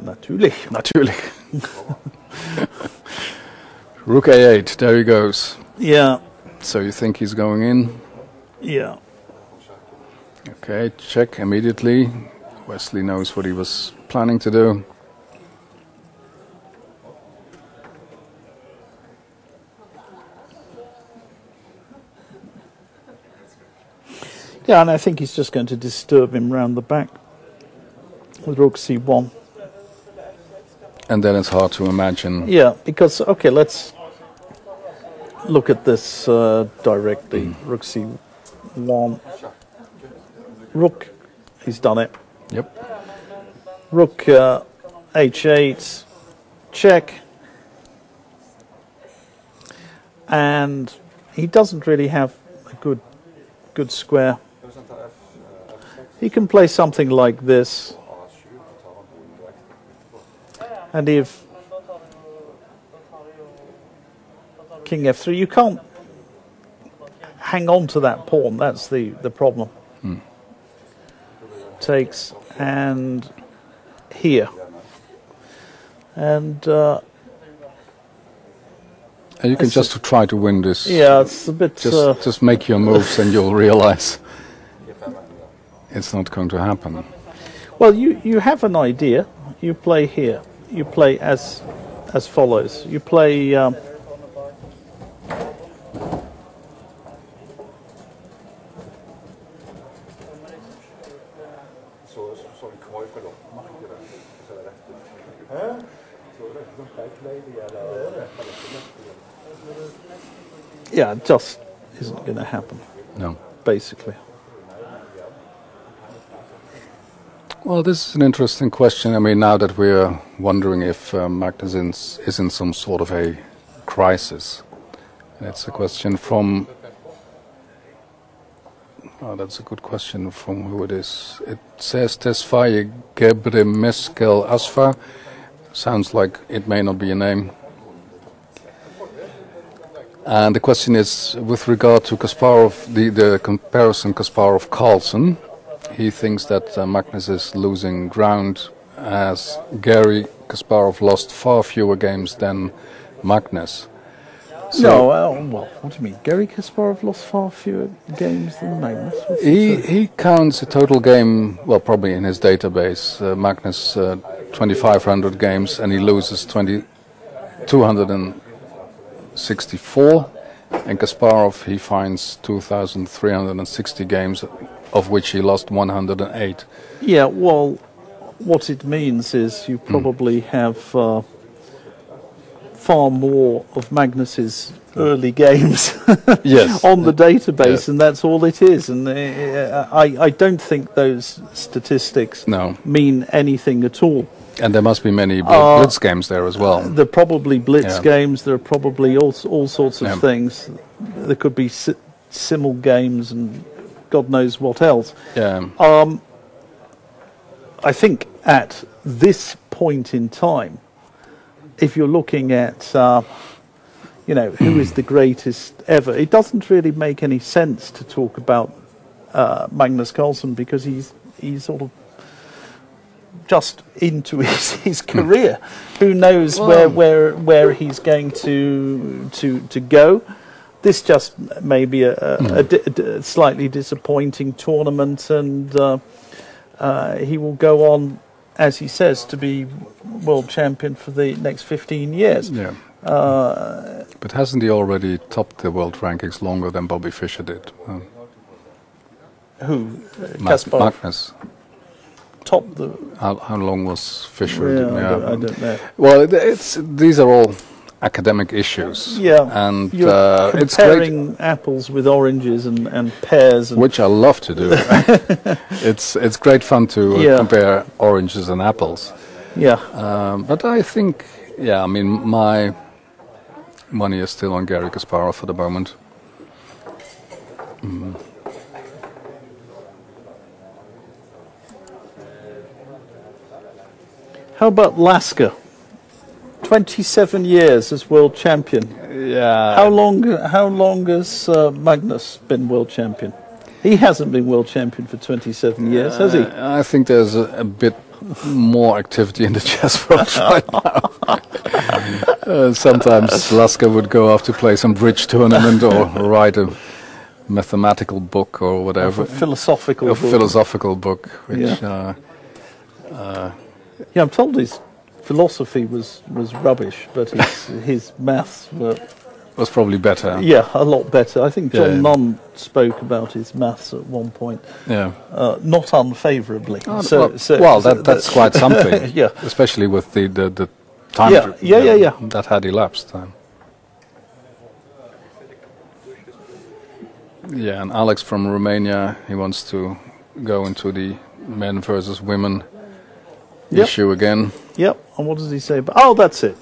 Natürlich. Natürlich. Rook A8, there he goes. Yeah. So you think he's going in? Yeah. Okay, check immediately. Wesley knows what he was planning to do. Yeah, and I think he's just going to disturb him round the back with Rook C1. And then it's hard to imagine. Yeah, because, okay, let's look at this directly. Rook C1. Rook, he's done it. Yep. Rook H8, check. And he doesn't really have a good square. He can play something like this. And if King F3, you can't hang on to that pawn. That's the problem. Takes and here. And you can just try to win this. Yeah, it's a bit... Just make your moves and you'll realize it's not going to happen. Well, you have an idea. You play here. You play as follows. You play... yeah, it just isn't going to happen. No. Basically. Well, this is an interesting question. I mean, now that we're wondering if Magnus is in some sort of a crisis. It's a question from... Oh, that's a good question from who it is. It says Tesfaye Gebre Meskel Asfa. Sounds like it may not be a name. And the question is with regard to Kasparov, the comparison Kasparov-Carlsen. He thinks that Magnus is losing ground as Gary Kasparov lost far fewer games than Magnus. So no, well, what do you mean? Gary Kasparov lost far fewer games than Magnus? He counts a total game, well, probably in his database. Magnus 2,500 games and he loses 264. And Kasparov, he finds 2,360 games, of which he lost 108. Yeah, well, what it means is you probably have far more of Magnus's early games yes. on the database, and that's all it is. And I don't think those statistics mean anything at all. And there must be many blitz games there as well. There are probably blitz games. There are probably all sorts of things. There could be simul games and God knows what else. Yeah. I think at this point in time, if you're looking at, who is the greatest ever, it doesn't really make any sense to talk about Magnus Carlsen because he's sort of just into his career. Who knows where he's going to go? This just may be a slightly disappointing tournament, and he will go on, as he says, to be world champion for the next 15 years. Yeah. But hasn't he already topped the world rankings longer than Bobby Fischer did? Who? Kasparov? Magnus. Top the... How long was Fischer? Yeah, I don't know. Well, these are all academic issues. Yeah, and you're it's comparing apples with oranges and pears. Which I love to do. It's great fun to compare oranges and apples. Yeah. But I think, I mean, my money is still on Gary Kasparov for the moment. How about Lasker? 27 years as world champion. Yeah. How long has Magnus been world champion? He hasn't been world champion for 27 years, has he? I think there's a bit more activity in the chess world right now. Sometimes Lasker would go off to play some bridge tournament or write a mathematical book or whatever. A philosophical book, which... Yeah, I'm told his philosophy was rubbish, but his maths was probably better. Yeah, a lot better. I think John Nunn spoke about his maths at one point. Yeah, not unfavourably. That's quite something. Yeah, especially with the time that had elapsed. Yeah, and Alex from Romania, he wants to go into the men versus women issue again. Yep. And what does he say about? Oh, that's it.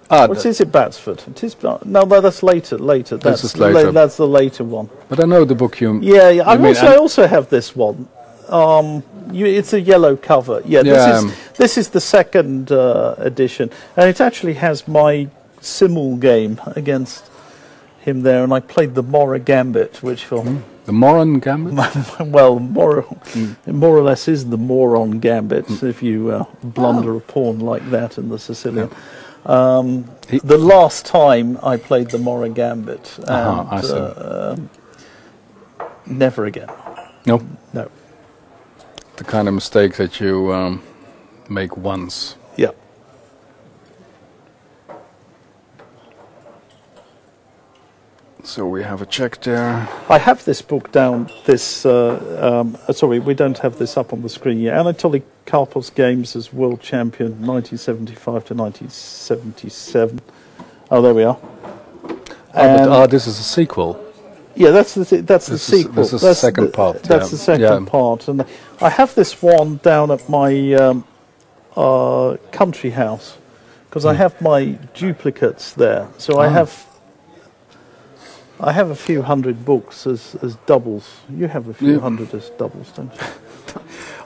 What is it, Batsford? It is. No, that's later. That's later. That's the later one. But I know the book you. Yeah. I also have this one. It's a yellow cover. Yeah. This is the second edition, and it actually has my Simmel game against him there, and I played the Mora Gambit, which for the Moron Gambit. Well, more or less is the Moron Gambit if you blunder a pawn like that in the Sicilian. The last time I played the Mora Gambit, and never again. No. The kind of mistake that you make once. Yeah. So we have a check there. I have this book down. Sorry, we don't have this up on the screen yet. Anatoly Karpov's games as world champion, 1975 to 1977. Oh, there we are. This is a sequel. Yeah, that's the sequel. This is the second part. That's the second part, and I have this one down at my country house because I have my duplicates there. So I have a few hundred books as doubles. You have a few hundred as doubles, don't you?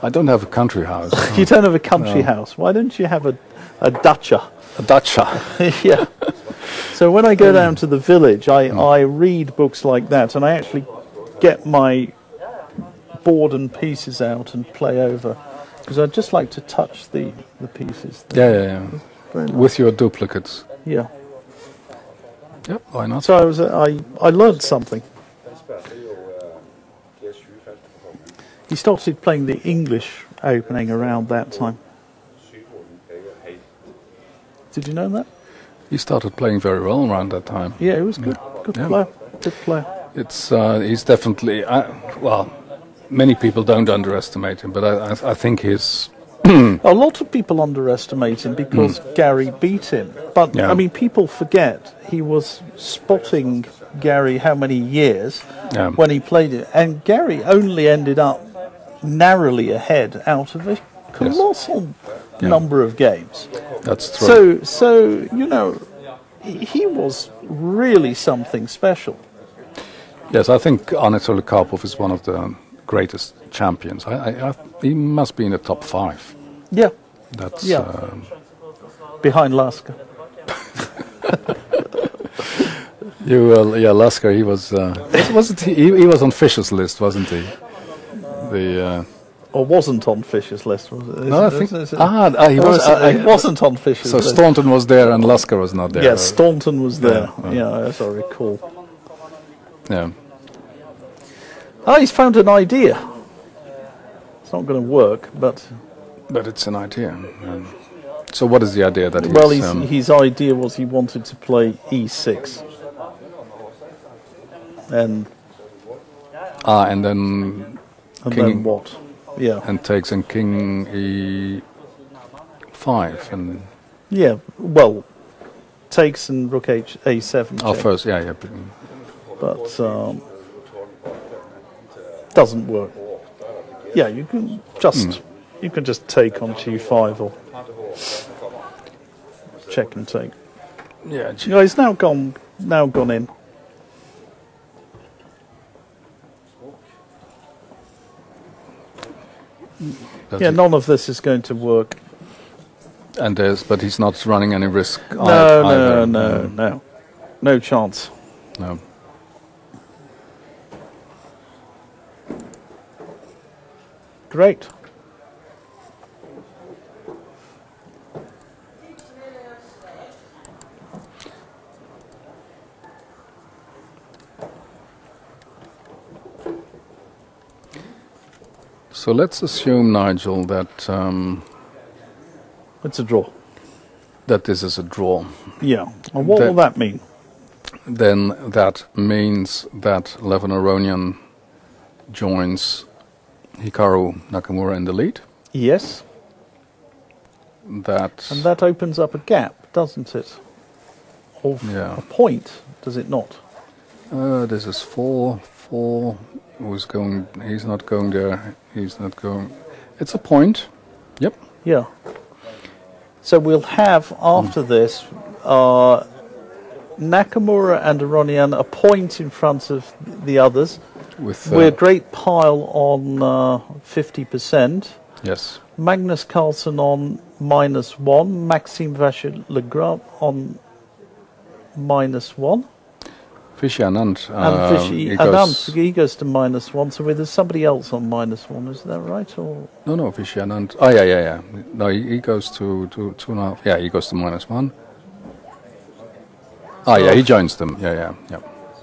I don't have a country house. You don't have a country house. Why don't you have a dacha? A dacha. Yeah. So when I go down to the village, I read books like that, and I actually get my board and pieces out and play over, because I'd just like to touch the pieces. Yeah. With your duplicates. Yeah. Yep, why not? So I learned something. He started playing the English opening around that time. Did you know that? He started playing very well around that time. Yeah, he was good. Good player. Good player. He's definitely many people don't underestimate him, but I think he's. A lot of people underestimate him because Gary beat him. But, I mean, people forget he was spotting Gary how many years when he played it. And Gary only ended up narrowly ahead out of a colossal number of games. That's true. So he was really something special. Yes, I think Anatoly Karpov is one of the greatest champions. He must be in the top 5. Yeah. That's behind Lasker. Lasker. He was. Wasn't he was on Fischer's list, wasn't he? Or wasn't on Fischer's list, was it? No, I think. He wasn't on Fischer's list. So Staunton was there and Lasker was not there. Yeah, Staunton was there. Yeah, as I recall. Yeah. He's found an idea. It's not going to work, but it's an idea. So what is the idea that he's... Well, his idea was he wanted to play e6. And then then what? Yeah. And takes in king e5 and... Yeah, well, takes and rook a7. Oh, first, yeah. But doesn't work. Yeah, you can just take on g5 or check and take. Yeah, he's now gone in. None of this is going to work. But he's not running any risk. No chance. No. Great. So let's assume, Nigel, that It's a draw. that this is a draw. Yeah. And what will that mean? Then that means that Levin Aronian joins Hikaru Nakamura in the lead. Yes. And that opens up a gap, doesn't it? Of a point, does it not? This is 4. Who's going? He's not going there. He's not going. It's a point. Yep. Yeah. So we'll have after this Nakamura and Aronian a point in front of the others. We're a great pile on 50%. Yes. Magnus Carlsen on -1. Maxime Vacher-Legrand on -1. Fishy Anand. He goes to -1. So there's somebody else on -1. Is that right? Or No, Fishy Anand. Oh, yeah. No, he goes to 2.5. Yeah, he goes to -1. Yeah, he joins them. Yeah,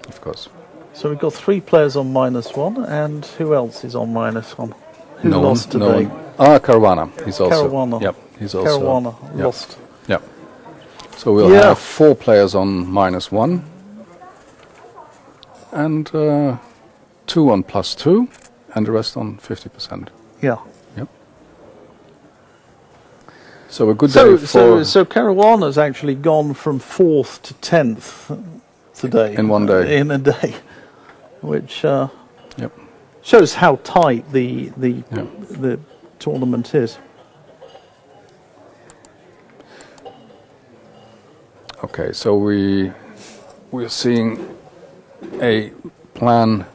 of course. So we've got 3 players on -1, and who else is on -1? Who no lost one, today? No one. Caruana. He's also. Caruana. Yep, he's also. Caruana lost. Yep. So we'll have 4 players on -1, and 2 on +2, and the rest on 50%. Yeah. Yep. So a good day for. So Caruana's actually gone from 4th to 10th today. In one day. In a day, which Yep. shows how tight the tournament is. Okay, so we're seeing a plan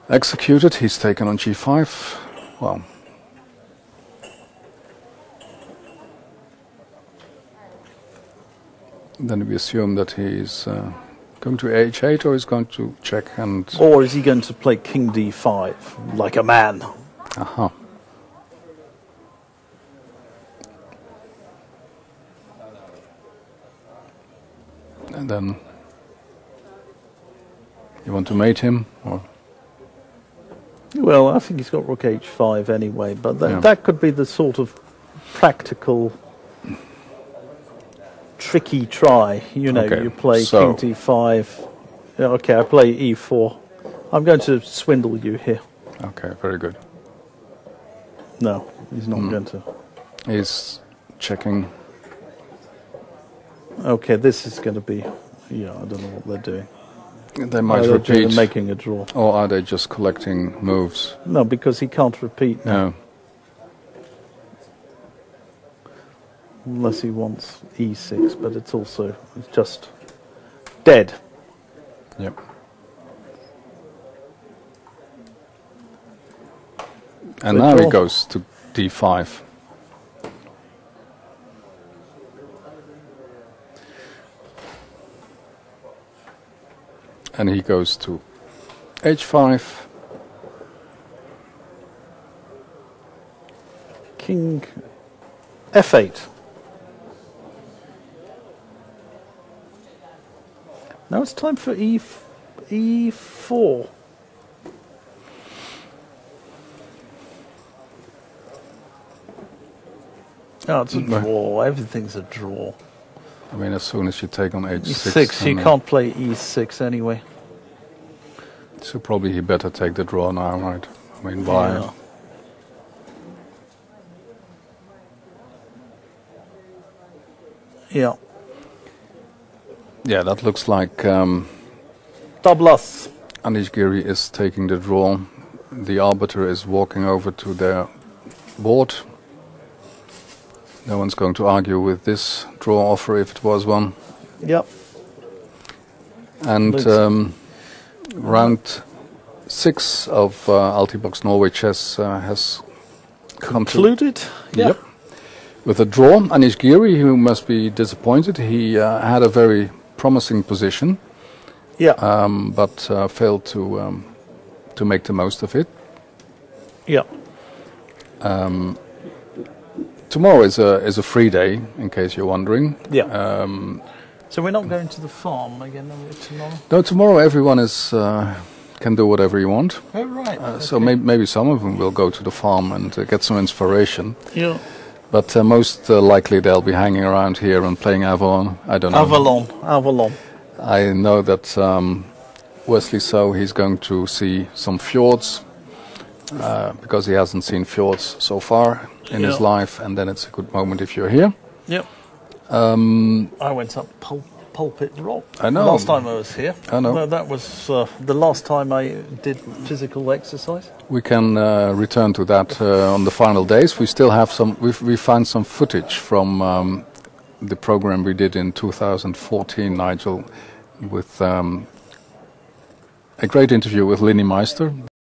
executed. He's taken on G5. Well, then we assume that he's going to H8, or he's going to check and. Or is he going to play King D5 like a man? Aha. And then you want to mate him, or? Well, I think he's got Rook H5 anyway, but that could be the sort of practical, tricky try. You know, you play King D5. Yeah, okay, I play E4. I'm going to swindle you here. Okay, very good. No, he's not going to. He's checking. Okay, this is going to be. Yeah, I don't know what they're doing. They might repeat. They're making a draw. Or are they just collecting moves? No, because he can't repeat now. No. Unless he wants E6, but it's just dead. Yep. And now he goes to D5. And he goes to H5. King F8. Now it's time for E4. Oh, it's a draw. Everything's a draw. I mean, as soon as you take on H6... E6, you can't play E6 anyway. So probably he better take the draw now, right? I mean, why? Yeah. Yeah. Yeah, that looks like Double-us. Anish Giri is taking the draw. The arbiter is walking over to their board. No one's going to argue with this draw offer if it was one. Yep. And round 6 of Altibox Norway chess has concluded. Yep. With a draw. Anish Giri, who must be disappointed, he had a very promising position. Yeah. But failed to make the most of it. Yeah. Tomorrow is a free day, in case you're wondering. Yeah. So we're not going to the farm again tomorrow? No, tomorrow everyone is can do whatever you want. Oh, right. So maybe some of them will go to the farm and get some inspiration. Yeah. But most likely they'll be hanging around here and playing Avalon. I don't know. Avalon. I know that Wesley, so he's going to see some fjords because he hasn't seen fjords so far in his life, and then it's a good moment if you're here. Yep. I went up Pulpit Rock. I know. Last time I was here. I know. Well, that was the last time I did physical exercise. We can return to that on the final days. We still have some. We found some footage from the program we did in 2014, Nigel, with a great interview with Linnie Meister.